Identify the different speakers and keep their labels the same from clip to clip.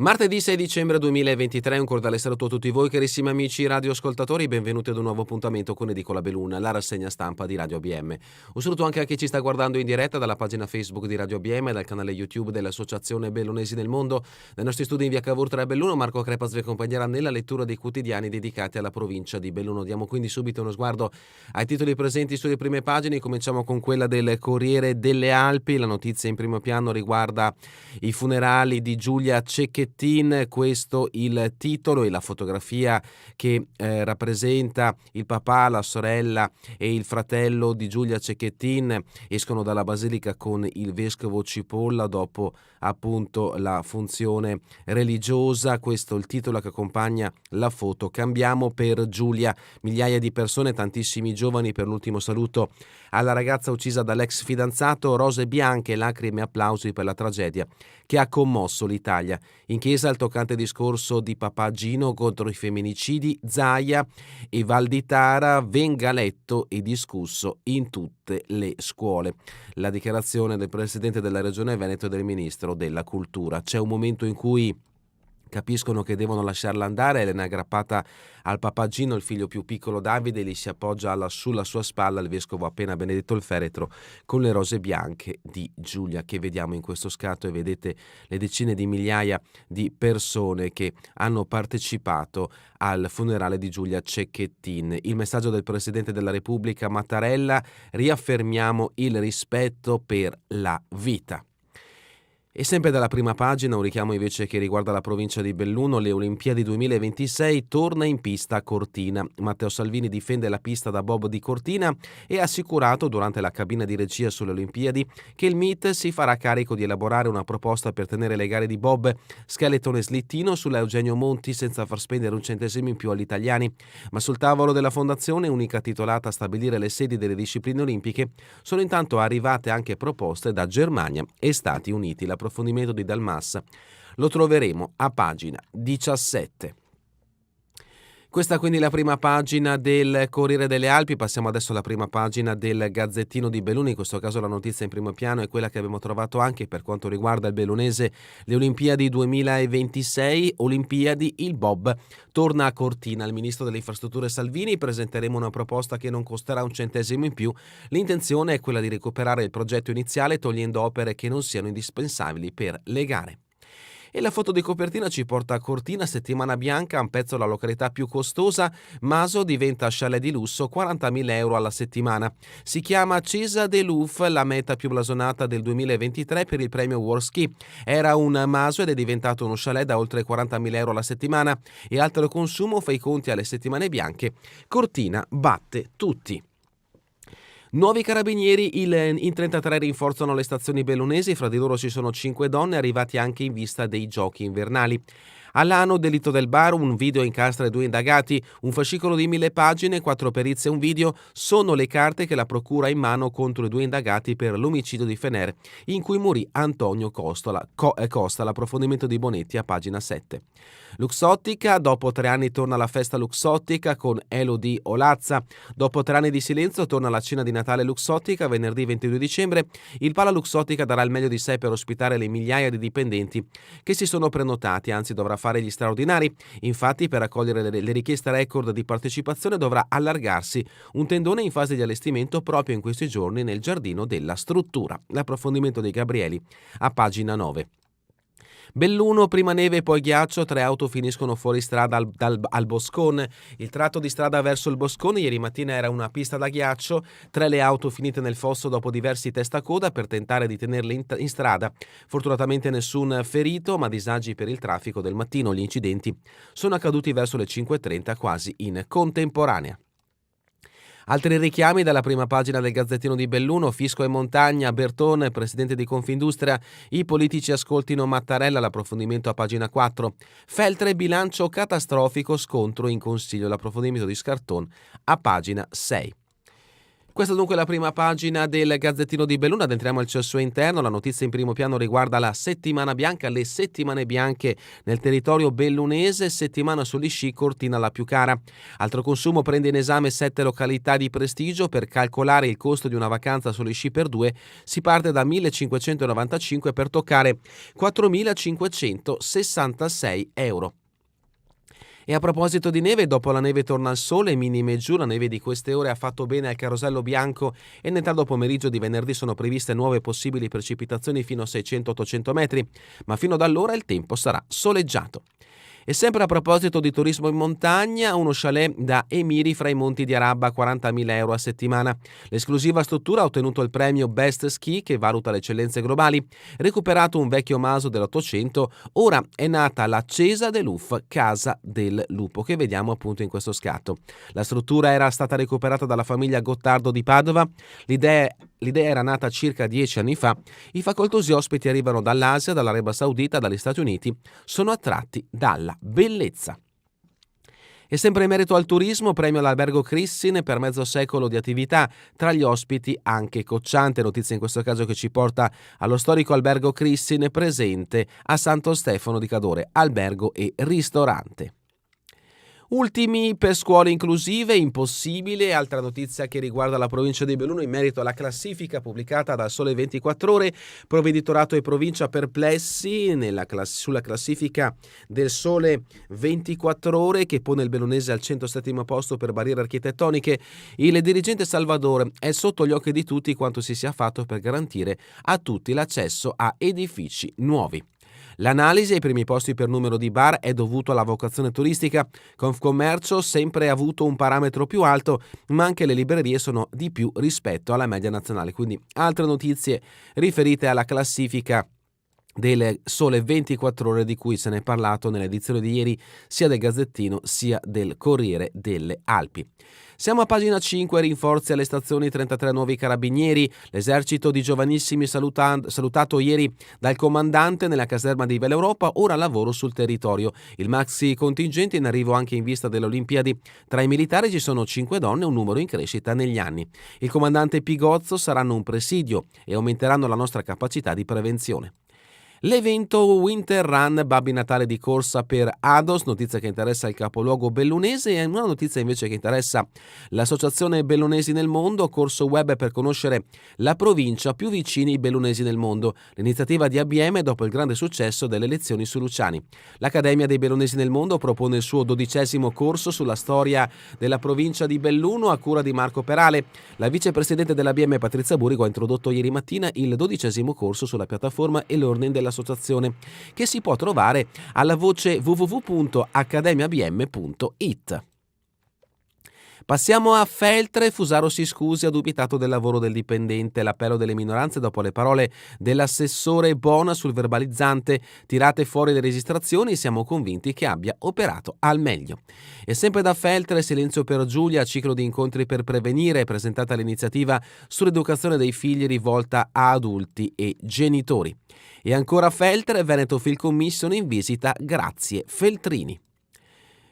Speaker 1: Martedì 6 dicembre 2023, un cordiale saluto a tutti voi carissimi amici radioascoltatori, benvenuti ad un nuovo appuntamento con Edicola Beluna, la rassegna stampa di Radio ABM. Un saluto anche a chi ci sta guardando in diretta dalla pagina Facebook di Radio ABM e dal canale YouTube dell'Associazione Bellunesi del Mondo. Dai nostri studi in via Cavour 3 a Belluno, Marco Crepas vi accompagnerà nella lettura dei quotidiani dedicati alla provincia di Belluno. Diamo quindi subito uno sguardo ai titoli presenti sulle prime pagine. Cominciamo con quella del Corriere delle Alpi. La notizia in primo piano riguarda i funerali di Giulia Cecchettin, questo il titolo e la fotografia che rappresenta il papà, la sorella e il fratello di Giulia Cecchettin escono dalla basilica con il vescovo Cipolla dopo appunto la funzione religiosa. Questo è il titolo che accompagna la foto. Cambiamo per Giulia, migliaia di persone, tantissimi giovani per l'ultimo saluto alla ragazza uccisa dall'ex fidanzato, rose bianche, lacrime e applausi per la tragedia che ha commosso l'Italia. In chiesa il toccante discorso di Papa Gino contro i femminicidi, Zaia e Val di Tara venga letto e discusso in tutte le scuole. La dichiarazione del presidente della regione Veneto e del ministro della cultura. C'è un momento in cui capiscono che devono lasciarla andare. Elena è aggrappata al papagino, il figlio più piccolo Davide gli si appoggia sulla sua spalla il vescovo appena benedetto il feretro con le rose bianche di Giulia che vediamo in questo scatto, e vedete le decine di migliaia di persone che hanno partecipato al funerale di Giulia Cecchettin. Il messaggio del Presidente della Repubblica Mattarella: riaffermiamo il rispetto per la vita. E sempre dalla prima pagina un richiamo invece che riguarda la provincia di Belluno. Le Olimpiadi 2026, torna in pista a Cortina. Matteo Salvini difende la pista da bob di Cortina e ha assicurato durante la cabina di regia sulle Olimpiadi che il MIT si farà carico di elaborare una proposta per tenere le gare di bob, skeleton e slittino sulla Eugenio Monti senza far spendere un centesimo in più agli italiani. Ma sul tavolo della fondazione, unica titolata a stabilire le sedi delle discipline olimpiche, sono intanto arrivate anche proposte da Germania e Stati Uniti. L'approfondimento di Dalmas lo troveremo a pagina 17. Questa quindi è la prima pagina del Corriere delle Alpi. Passiamo adesso alla prima pagina del Gazzettino di Belluno. In questo caso la notizia in primo piano è quella che abbiamo trovato anche per quanto riguarda il bellunese. Le Olimpiadi 2026, Olimpiadi, il bob torna a Cortina. Il ministro delle infrastrutture Salvini: presenteremo una proposta che non costerà un centesimo in più. L'intenzione è quella di recuperare il progetto iniziale togliendo opere che non siano indispensabili per le gare. E la foto di copertina ci porta a Cortina, settimana bianca, un pezzo la località più costosa, Maso diventa chalet di lusso, 40.000 euro alla settimana. Si chiama Cesa de Louf, la meta più blasonata del 2023 per il premio World Ski. Era un Maso ed è diventato uno chalet da oltre 40.000 euro alla settimana, e altro consumo fa i conti alle settimane bianche. Cortina batte tutti. Nuovi carabinieri, in 33 rinforzano le stazioni bellunesi, fra di loro ci sono 5 donne arrivati anche in vista dei giochi invernali. Alano, delitto del bar, un video incastra 2 indagati, un fascicolo di 1000 pagine, 4 perizie e un video, sono le carte che la procura ha in mano contro i 2 indagati per l'omicidio di Fener, in cui morì Antonio Costa. L'approfondimento di Bonetti a pagina 7. Luxottica, dopo 3 anni torna la festa Luxottica con Elodie Olazza. Dopo 3 anni di silenzio torna la cena di Natale Luxottica venerdì 22 dicembre. Il Pala Luxottica darà il meglio di sé per ospitare le migliaia di dipendenti che si sono prenotati, anzi dovrà fare gli straordinari. Infatti, per accogliere le richieste record di partecipazione dovrà allargarsi un tendone in fase di allestimento proprio in questi giorni nel giardino della struttura. L'approfondimento di Gabrieli a pagina 9. Belluno, prima neve e poi ghiaccio, 3 auto finiscono fuori strada al Boscone. Il tratto di strada verso il Boscone ieri mattina era una pista da ghiaccio, 3 le auto finite nel fosso dopo diversi testacoda per tentare di tenerle in strada. Fortunatamente nessun ferito, ma disagi per il traffico del mattino. Gli incidenti sono accaduti verso le 5:30 quasi in contemporanea. Altri richiami dalla prima pagina del Gazzettino di Belluno: fisco e montagna, Bertone, presidente di Confindustria, i politici ascoltino Mattarella, l'approfondimento a pagina 4. Feltre, bilancio catastrofico, scontro in consiglio, l'approfondimento di Scarton a pagina 6. Questa dunque è la prima pagina del Gazzettino di Belluno. Entriamo al suo interno. La notizia in primo piano riguarda la settimana bianca, le settimane bianche nel territorio bellunese. Settimana sugli sci, Cortina la più cara. Altro consumo prende in esame 7 località di prestigio. Per calcolare il costo di una vacanza sugli sci per due si parte da 1.595 per toccare 4.566 euro. E a proposito di neve, dopo la neve torna il sole, minime giù, la neve di queste ore ha fatto bene al carosello bianco e nel tardo pomeriggio di venerdì sono previste nuove possibili precipitazioni fino a 600-800 metri, ma fino ad allora il tempo sarà soleggiato. E sempre a proposito di turismo in montagna, uno chalet da Emiri fra i monti di Arabba a 40.000 euro a settimana. L'esclusiva struttura ha ottenuto il premio Best Ski che valuta le eccellenze globali. Recuperato un vecchio maso dell'Ottocento, ora è nata la Cesa de Luf, Casa del Lupo, che vediamo appunto in questo scatto. La struttura era stata recuperata dalla famiglia Gottardo di Padova. L'idea era nata circa 10 anni fa. I facoltosi ospiti arrivano dall'Asia, dall'Arabia Saudita, dagli Stati Uniti. Sono attratti dalla bellezza. E sempre in merito al turismo, premio all'albergo Crissin per mezzo secolo di attività, tra gli ospiti anche Cocciante, notizia in questo caso che ci porta allo storico albergo Crissin presente a Santo Stefano di Cadore, albergo e ristorante. Ultimi per scuole inclusive, impossibile, altra notizia che riguarda la provincia di Belluno in merito alla classifica pubblicata dal Sole 24 Ore, provveditorato e provincia perplessi sulla classifica del Sole 24 Ore che pone il bellunese al 107° posto per barriere architettoniche. Il dirigente Salvador è sotto gli occhi di tutti quanto si sia fatto per garantire a tutti l'accesso a edifici nuovi. L'analisi ai primi posti per numero di bar è dovuto alla vocazione turistica. Confcommercio sempre ha avuto un parametro più alto, ma anche le librerie sono di più rispetto alla media nazionale. Quindi altre notizie riferite alla classifica del Sole 24 Ore di cui se ne è parlato nell'edizione di ieri sia del Gazzettino sia del Corriere delle Alpi. Siamo a pagina 5, rinforzi alle stazioni, 33 nuovi carabinieri, l'esercito di giovanissimi salutato ieri dal comandante nella caserma di Villa Europa, ora lavoro sul territorio. Il maxi contingente in arrivo anche in vista delle Olimpiadi. Tra i militari ci sono 5 donne, un numero in crescita negli anni. Il comandante Pigozzo saranno un presidio e aumenteranno la nostra capacità di prevenzione. L'evento Winter Run Babbi Natale di corsa per Ados, notizia che interessa il capoluogo bellunese, e una notizia invece che interessa l'associazione Bellunesi nel Mondo, corso web per conoscere la provincia più vicini ai bellunesi nel mondo, l'iniziativa di ABM dopo il grande successo delle elezioni su Luciani. L'Accademia dei Bellunesi nel Mondo propone il suo 12° corso sulla storia della provincia di Belluno a cura di Marco Perale. La vicepresidente dell'ABM Patrizia Burigo ha introdotto ieri mattina il 12° corso sulla piattaforma e l'ordine dell'associazione, che si può trovare alla voce www.accademiabm.it. Passiamo a Feltre. Fusaro si scusi, ha dubitato del lavoro del dipendente. L'appello delle minoranze dopo le parole dell'assessore Bona sul verbalizzante. Tirate fuori le registrazioni, siamo convinti che abbia operato al meglio. E sempre da Feltre, silenzio per Giulia, ciclo di incontri per prevenire, presentata l'iniziativa sull'educazione dei figli rivolta a adulti e genitori. E ancora Feltre, Veneto Film Commission in visita, grazie Feltrini.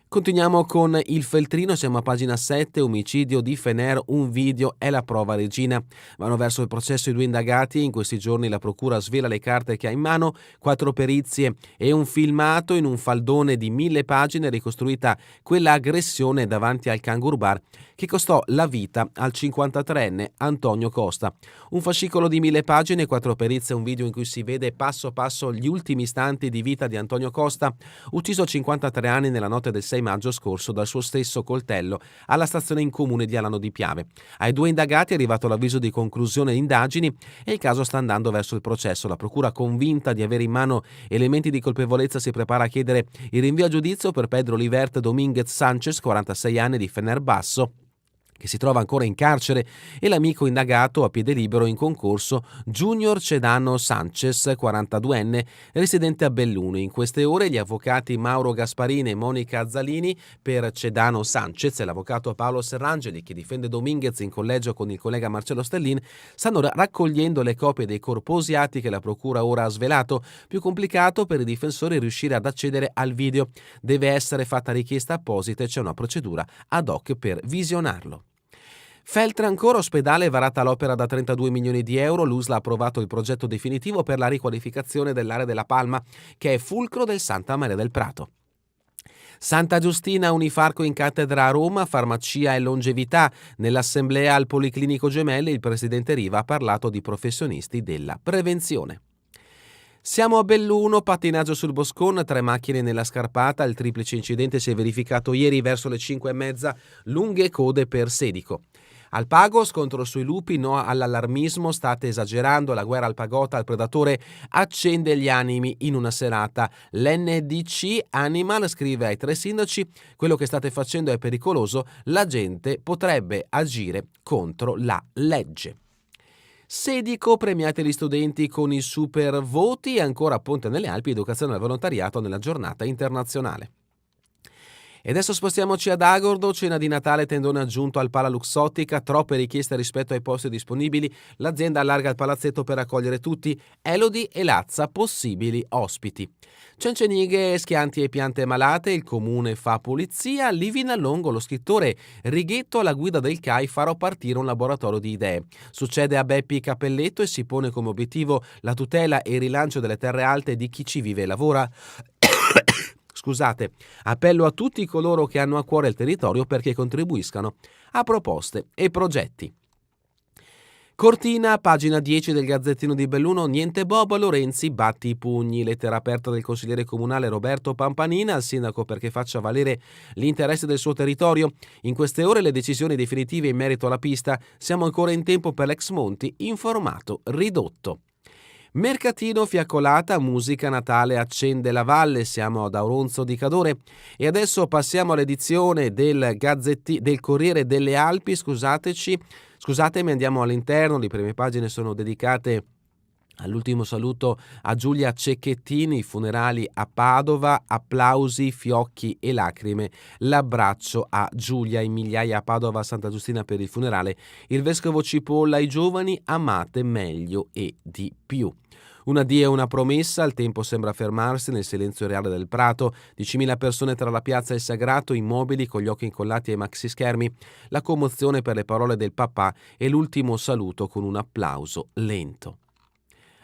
Speaker 1: Continuiamo con il Feltrino, siamo a pagina 7, omicidio di Fener, un video è la prova regina. Vanno verso il processo i 2 indagati e in questi giorni la procura svela le carte che ha in mano, 4 perizie e un filmato in un faldone di 1000 pagine ricostruita quella aggressione davanti al Kangur Bar che costò la vita al 53enne Antonio Costa. Un fascicolo di 1000 pagine, 4 perizie e un video in cui si vede passo passo gli ultimi istanti di vita di Antonio Costa, ucciso a 53 anni nella notte del 6 maggio scorso dal suo stesso coltello alla stazione in comune di Alano di Piave. Ai 2 indagati è arrivato l'avviso di conclusione indagini e il caso sta andando verso il processo. La procura, convinta di avere in mano elementi di colpevolezza, si prepara a chiedere il rinvio a giudizio per Pedro Livert Dominguez Sanchez, 46 anni, di Fenerbasso, che si trova ancora in carcere, e l'amico indagato a piede libero in concorso Junior Cedano Sanchez, 42enne, residente a Belluno. In queste ore gli avvocati Mauro Gasparini e Monica Azzalini per Cedano Sanchez e l'avvocato Paolo Serrangeli, che difende Dominguez in collegio con il collega Marcello Stellin, stanno raccogliendo le copie dei corposi atti che la procura ora ha svelato. Più complicato per i difensori riuscire ad accedere al video. Deve essere fatta richiesta apposita e c'è una procedura ad hoc per visionarlo. Feltre ancora, ospedale, varata l'opera da 32 milioni di euro, l'USL ha approvato il progetto definitivo per la riqualificazione dell'area della Palma, che è fulcro del Santa Maria del Prato. Santa Giustina, Unifarco in cattedra a Roma, farmacia e longevità. Nell'assemblea al Policlinico Gemelli il presidente Riva ha parlato di professionisti della prevenzione. Siamo a Belluno, pattinaggio sul Boscon, 3 macchine nella scarpata, il triplice incidente si è verificato ieri verso le 5:30, lunghe code per Sedico. Al Pago, scontro sui lupi, no all'allarmismo, state esagerando, la guerra al pagota, al predatore accende gli animi in una serata. L'NDC Animal scrive ai 3 sindaci: quello che state facendo è pericoloso, la gente potrebbe agire contro la legge. Sedico, premiate gli studenti con i super voti e ancora Ponte nelle Alpi, educazione al volontariato nella giornata internazionale. E adesso spostiamoci ad Agordo, cena di Natale, tendone aggiunto al Pala Luxottica, troppe richieste rispetto ai posti disponibili, l'azienda allarga il palazzetto per accogliere tutti, Elodie e Lazza possibili ospiti. Cencenighe, schianti e piante malate, il comune fa pulizia, Livina Longo, lo scrittore, Righetto alla guida del CAI, farò partire un laboratorio di idee. Succede a Beppi Capelletto e si pone come obiettivo la tutela e il rilancio delle terre alte di chi ci vive e lavora. Appello a tutti coloro che hanno a cuore il territorio perché contribuiscano a proposte e progetti. Cortina, pagina 10 del Gazzettino di Belluno, niente Bobo, Lorenzi batti i pugni, lettera aperta del consigliere comunale Roberto Pampanina al sindaco perché faccia valere gli interessi del suo territorio. In queste ore le decisioni definitive in merito alla pista, siamo ancora in tempo per l'ex Monti, informato ridotto. Mercatino, fiaccolata, musica Natale accende la valle, siamo ad Auronzo di Cadore e adesso passiamo all'edizione del Corriere delle Alpi, scusatemi, andiamo all'interno, le prime pagine sono dedicate all'ultimo saluto a Giulia Cecchettini, funerali a Padova, applausi, fiocchi e lacrime, l'abbraccio a Giulia, in migliaia a Padova, Santa Giustina per il funerale, il vescovo Cipolla ai giovani, amate meglio e di più. Un addio e una promessa, il tempo sembra fermarsi nel silenzio reale del Prato, 10.000 persone tra la piazza e il sagrato, immobili con gli occhi incollati ai maxi schermi, la commozione per le parole del papà e l'ultimo saluto con un applauso lento.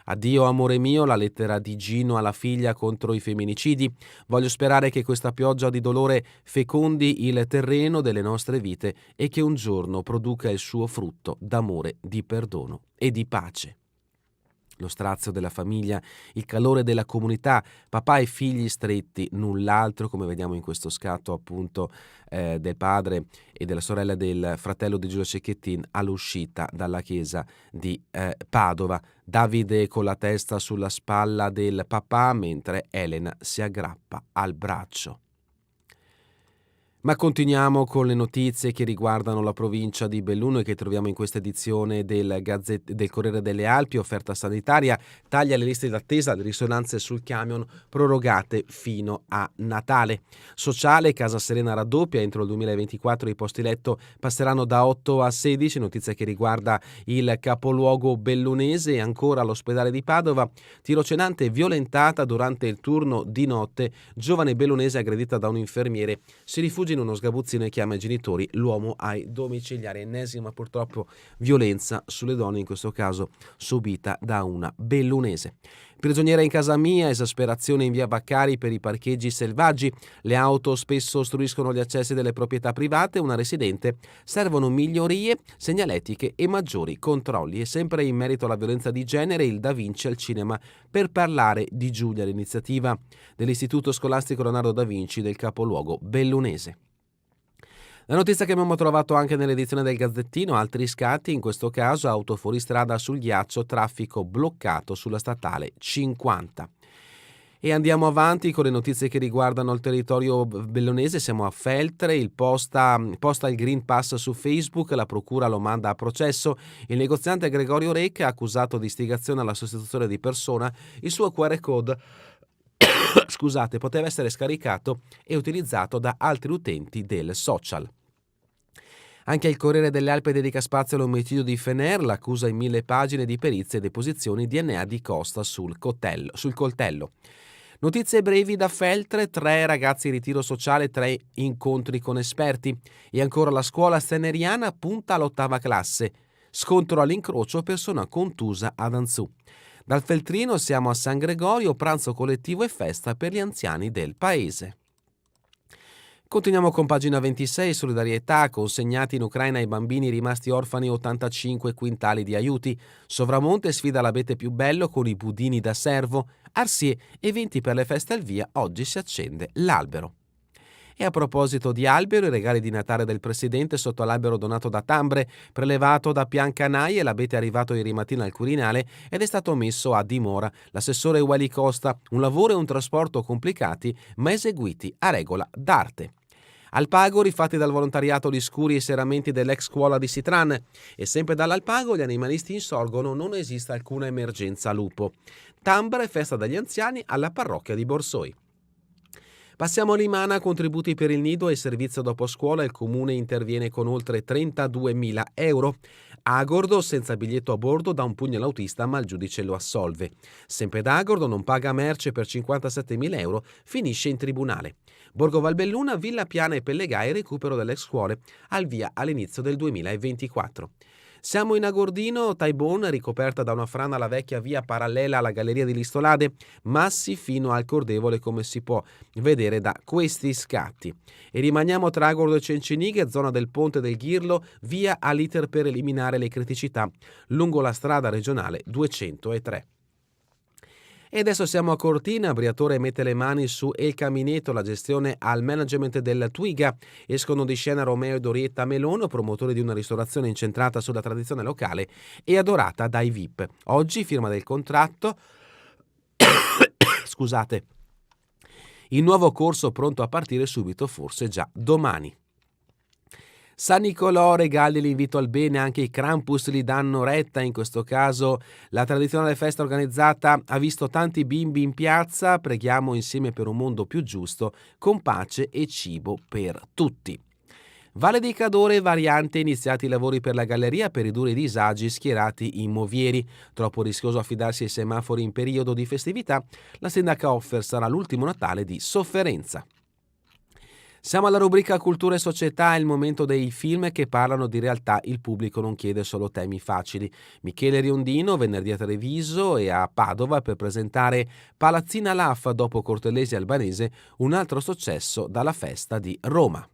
Speaker 1: Addio amore mio, la lettera di Gino alla figlia contro i femminicidi. Voglio sperare che questa pioggia di dolore fecondi il terreno delle nostre vite e che un giorno produca il suo frutto d'amore, di perdono e di pace. Lo strazio della famiglia, il calore della comunità, papà e figli stretti, null'altro, come vediamo in questo scatto appunto del padre e della sorella del fratello di Giulia Cecchettin all'uscita dalla chiesa di Padova. Davide con la testa sulla spalla del papà mentre Elena si aggrappa al braccio. Ma continuiamo con le notizie che riguardano la provincia di Belluno e che troviamo in questa edizione del Corriere delle Alpi. Offerta sanitaria, taglia le liste d'attesa, le risonanze sul camion prorogate fino a Natale. Sociale, Casa Serena raddoppia, entro il 2024 i posti letto passeranno da 8 a 16, notizia che riguarda il capoluogo bellunese e ancora l'ospedale di Padova. Tirocinante violentata durante il turno di notte, giovane bellunese aggredita da un infermiere, si rifugia in uno sgabuzzino e chiama i genitori, l'uomo ai domiciliari, ennesima purtroppo violenza sulle donne, in questo caso subita da una bellunese. Prigioniera in casa mia, esasperazione in via Vaccari per i parcheggi selvaggi, le auto spesso ostruiscono gli accessi delle proprietà private, una residente, servono migliorie segnaletiche e maggiori controlli. E sempre in merito alla violenza di genere, il Da Vinci al cinema per parlare di Giulia, l'iniziativa dell'Istituto Scolastico Leonardo da Vinci del capoluogo bellunese. La notizia che abbiamo trovato anche nell'edizione del Gazzettino, altri scatti, in questo caso auto fuori strada sul ghiaccio, traffico bloccato sulla statale 50. E andiamo avanti con le notizie che riguardano il territorio bellunese. Siamo a Feltre, il posta il Green Pass su Facebook, la procura lo manda a processo. Il negoziante Gregorio Recca, accusato di istigazione alla sostituzione di persona, il suo QR code poteva essere scaricato e utilizzato da altri utenti del social. Anche il Corriere delle Alpi dedica spazio all'omicidio di Fener, l'accusa in 1000 pagine di perizie e deposizioni DNA di Costa sul coltello. Notizie brevi da Feltre, 3 ragazzi in ritiro sociale, 3 incontri con esperti. E ancora la scuola steneriana punta all'8ª classe. Scontro all'incrocio, persona contusa ad Anzù. Dal Feltrino siamo a San Gregorio, pranzo collettivo e festa per gli anziani del paese. Continuiamo con pagina 26, solidarietà, consegnati in Ucraina ai bambini rimasti orfani 85 quintali di aiuti. Sovramonte sfida l'abete più bello con i budini da servo. Arsie, eventi per le feste al via, oggi si accende l'albero. E a proposito di albero, i regali di Natale del Presidente sotto l'albero donato da Tambre, prelevato da Piancanai, e l'abete arrivato ieri mattina al Quirinale ed è stato messo a dimora. L'assessore Wally Costa, un lavoro e un trasporto complicati ma eseguiti a regola d'arte. Alpago rifatti dal volontariato gli scuri e serramenti dell'ex scuola di Sitran. E sempre dall'Alpago gli animalisti insorgono, non esiste alcuna emergenza lupo. Tambre, festa degli anziani alla parrocchia di Borsoi. Passiamo a Limana, contributi per il nido e servizio dopo scuola, il comune interviene con oltre 32.000 euro. Agordo, senza biglietto a bordo, dà un pugno all'autista ma il giudice lo assolve. Sempre da Agordo, non paga merce per 57.000 euro, finisce in tribunale. Borgo Valbelluna, Villa Piana e Pellegai, recupero delle scuole, al via all'inizio del 2024. Siamo in Agordino, Taibon, ricoperta da una frana la vecchia via parallela alla galleria di Listolade, massi fino al Cordevole come si può vedere da questi scatti. E rimaniamo tra Agordo e Cencenighe, zona del Ponte del Ghirlo, via all'iter per eliminare le criticità lungo la strada regionale 203. E adesso siamo a Cortina, Briatore mette le mani su El Camineto, la gestione al management del Twiga. Escono di scena Romeo ed Orietta Melono, promotori di una ristorazione incentrata sulla tradizione locale e adorata dai VIP. Oggi firma del contratto. Scusate. Il nuovo corso pronto a partire subito, forse già domani. San Nicolò regali l'invito al bene, anche i Krampus li danno retta. In questo caso la tradizionale festa organizzata ha visto tanti bimbi in piazza. Preghiamo insieme per un mondo più giusto, con pace e cibo per tutti. Valle di Cadore, variante, iniziati i lavori per la galleria per ridurre i disagi schierati in movieri. Troppo rischioso affidarsi ai semafori in periodo di festività. La sindaca Offer sarà l'ultimo Natale di sofferenza. Siamo alla rubrica Cultura e Società, è il momento dei film che parlano di realtà. Il pubblico non chiede solo temi facili. Michele Riondino venerdì a Treviso e a Padova per presentare Palazzina Laffa dopo Cortellesi Albanese, un altro successo dalla festa di Roma.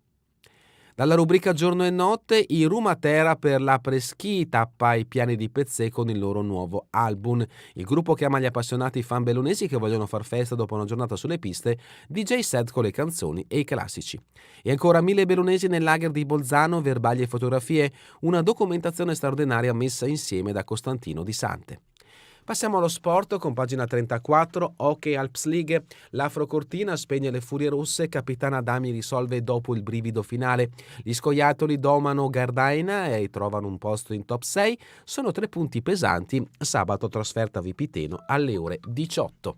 Speaker 1: Dalla rubrica Giorno e Notte, i Rumatera per la Preschi tappa i piani di Pezzè con il loro nuovo album. Il gruppo chiama gli appassionati fan bellunesi che vogliono far festa dopo una giornata sulle piste, DJ set con le canzoni e i classici. E ancora 1000 bellunesi nel lager di Bolzano, verbali e fotografie, una documentazione straordinaria messa insieme da Costantino Di Sante. Passiamo allo sport con pagina 34, Hockey Alps League, l'Afro Cortina spegne le Furie Rosse, Capitana Adami risolve dopo il brivido finale, gli scoiattoli domano Gardaina e trovano un posto in top 6, sono 3 punti pesanti, sabato trasferta a Vipiteno alle ore 18.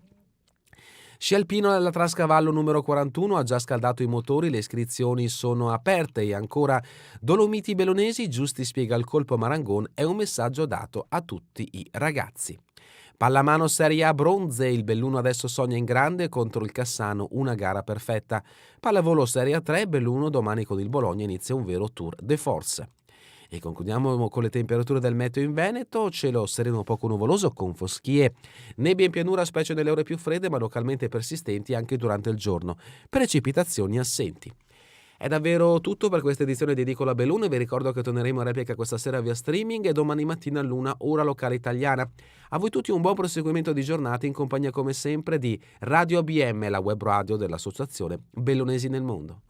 Speaker 1: Sci alpino della Trascavallo numero 41 ha già scaldato i motori, le iscrizioni sono aperte. E ancora Dolomiti Bellunesi, Giusti spiega il colpo Marangon, è un messaggio dato a tutti i ragazzi. Pallamano Serie A bronze, il Belluno adesso sogna in grande contro il Cassano, una gara perfetta. Pallavolo Serie A3, Belluno domani con il Bologna inizia un vero tour de force. E concludiamo con le temperature del meteo in Veneto, cielo sereno poco nuvoloso con foschie, nebbia in pianura specie nelle ore più fredde ma localmente persistenti anche durante il giorno, precipitazioni assenti. È davvero tutto per questa edizione di Edicola Belluno. Vi ricordo che torneremo in replica questa sera via streaming e domani mattina all'1 ora locale italiana. A voi tutti un buon proseguimento di giornata in compagnia come sempre di Radio ABM, la web radio dell'Associazione Bellunesi nel Mondo.